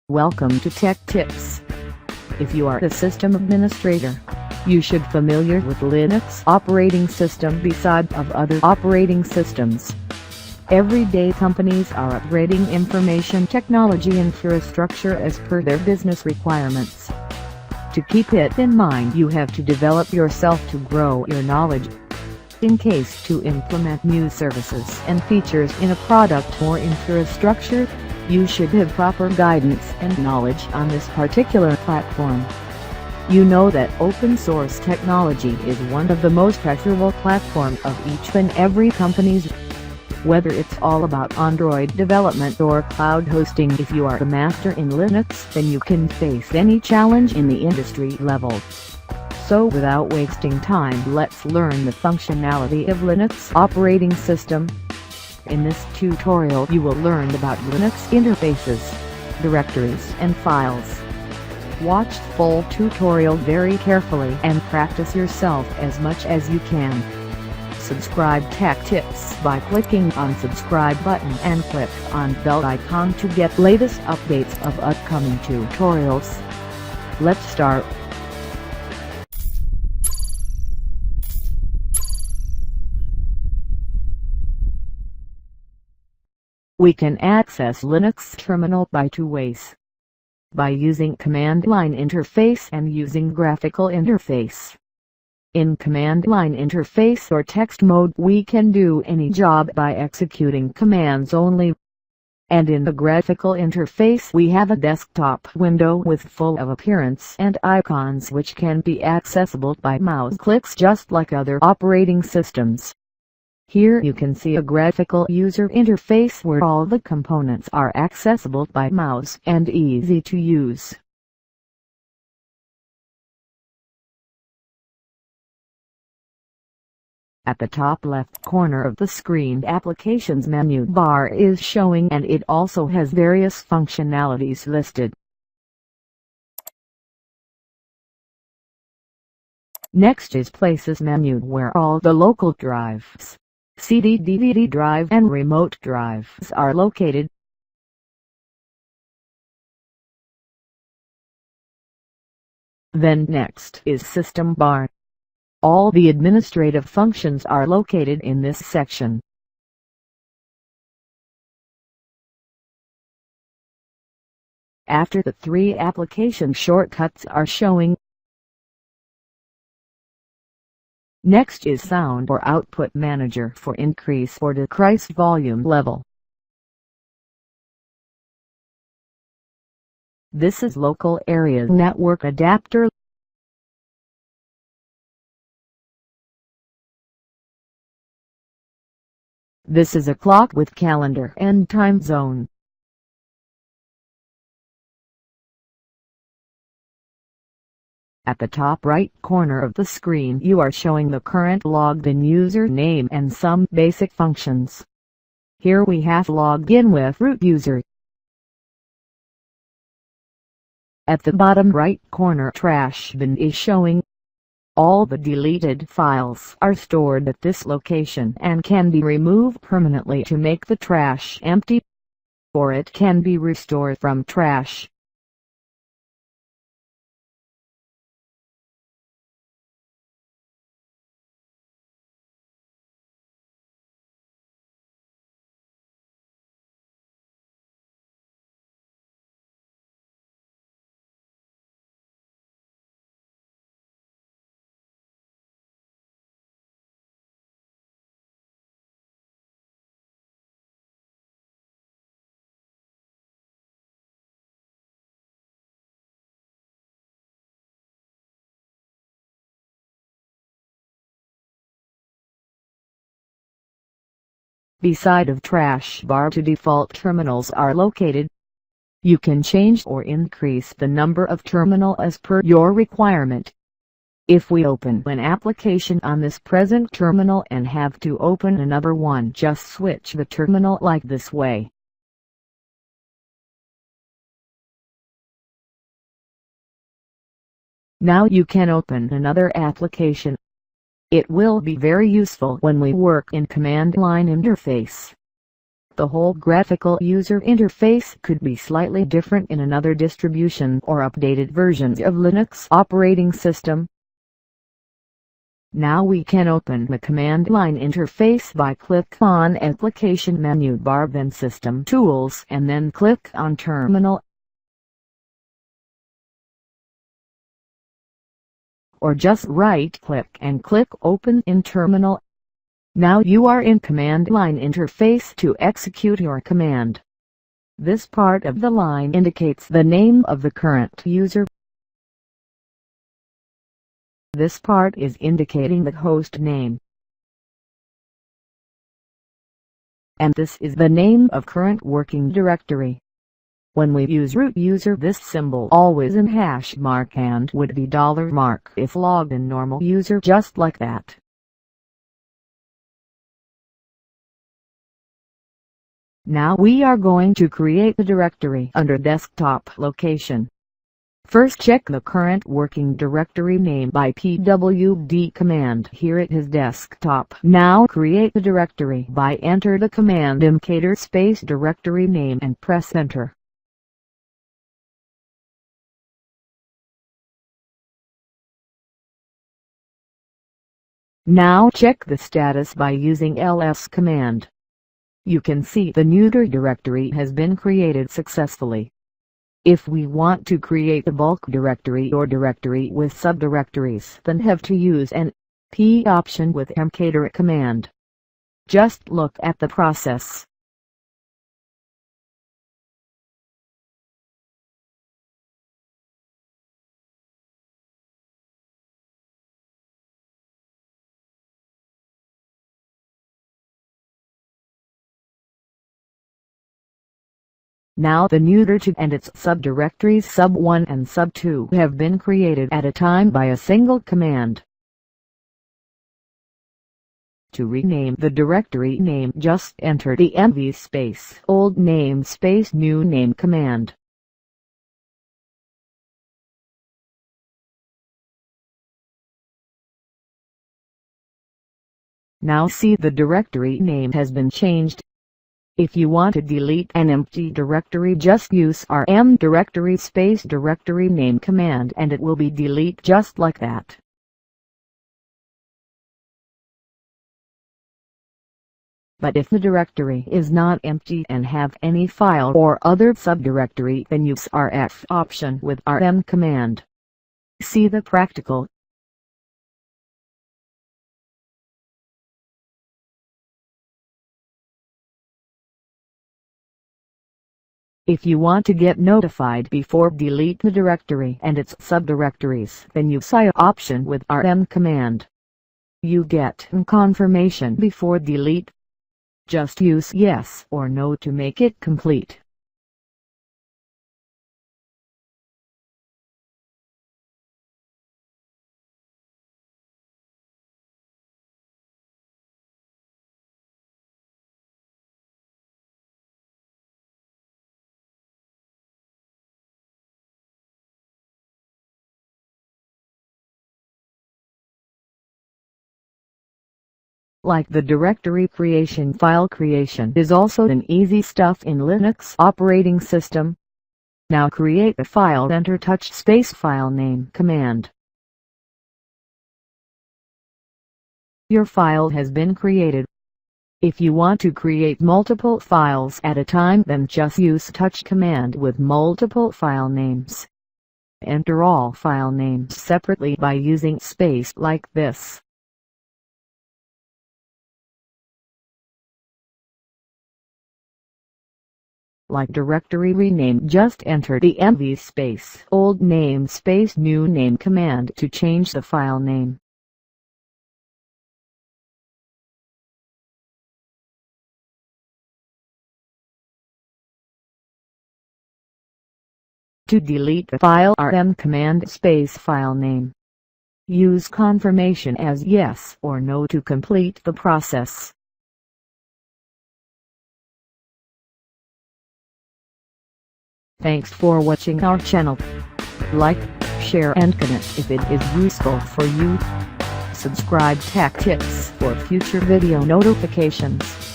Welcome to Tech Tips. If you are a system administrator, you should be familiar with Linux operating system beside of other operating systems. Everyday companies are upgrading information technology infrastructure as per their business requirements. To keep it in mind, you have to develop yourself to grow your knowledge. In case to implement new services and features in a product or infrastructure, you should have proper guidance and knowledge on this particular platform. You know that open source technology is one of the most preferable platforms of each and every company's. Whether it's all about Android development or cloud hosting, if you are a master in Linux, then you can face any challenge in the industry level. So without wasting time, let's learn the functionality of Linux operating system. In this tutorial you will learn about Linux interfaces, directories and files. Watch the full tutorial very carefully and practice yourself as much as you can. Subscribe Tech Tips by clicking on subscribe button and click on bell icon to get latest updates of upcoming tutorials. Let's start. We can access Linux terminal by two ways. By using command line interface and using graphical interface. In command line interface or text mode we can do any job by executing commands only. And in the graphical interface we have a desktop window with full of appearance and icons which can be accessible by mouse clicks just like other operating systems. Here you can see a graphical user interface where all the components are accessible by mouse and easy to use. At the top left corner of the screen, Applications menu bar is showing and it also has various functionalities listed. Next is Places menu where all the local drives, CD, DVD drive and remote drives are located. Then next is System bar. All the administrative functions are located in this section. After the three application shortcuts are showing. Next is Sound or Output Manager for increase or decrease volume level. This is Local Area Network Adapter. This is a clock with calendar and time zone. At the top right corner of the screen you are showing the current logged in username and some basic functions. Here we have logged in with root user. At the bottom right corner trash bin is showing. All the deleted files are stored at this location and can be removed permanently to make the trash empty, or it can be restored from trash. Beside of trash bar two default terminals are located. You can change or increase the number of terminal as per your requirement. If we open an application on this present terminal and have to open another one, just switch the terminal like this way. Now you can open another application. It will be very useful when we work in command line interface. The whole graphical user interface could be slightly different in another distribution or updated versions of Linux operating system. Now we can open the command line interface by click on Application menu bar, then System Tools, and then click on Terminal. Or just right-click and click Open in Terminal. Now you are in command line interface to execute your command. This part of the line indicates the name of the current user. This part is indicating the host name. And this is the name of current working directory. When we use root user, this symbol always in hash mark and would be $mark if logged in normal user, just like that. Now we are going to create the directory under desktop location. First check the current working directory name by pwd command. Here it is desktop. Now create the directory by enter the command mkdir space directory name and press enter. Now check the status by using ls command. You can see the new directory has been created successfully. If we want to create a bulk directory or directory with subdirectories, then have to use an p option with mkdir command. Just look at the process. Now the new directory and its subdirectories sub1 and sub2 have been created at a time by a single command. To rename the directory name, just enter the mv space old name space new name command. Now see the directory name has been changed. If you want to delete an empty directory, just use rm directory space directory name command and it will be delete just like that. But if the directory is not empty and have any file or other subdirectory, then use rf option with rm command. See the practical. If you want to get notified before delete the directory and its subdirectories, then use I option with rm command. You get confirmation before delete. Just use yes or no to make it complete. Like the directory creation, file creation is also an easy stuff in Linux operating system. Now create a file, enter touch space file name command. Your file has been created. If you want to create multiple files at a time, then just use touch command with multiple file names. Enter all file names separately by using space like this. Like directory rename, just enter the mv space old name space new name command to change the file name. To delete the file, rm command space file name. Use confirmation as yes or no to complete the process. Thanks for watching our channel. Like, share and connect if it is useful for you. Subscribe Tech Tips for future video notifications.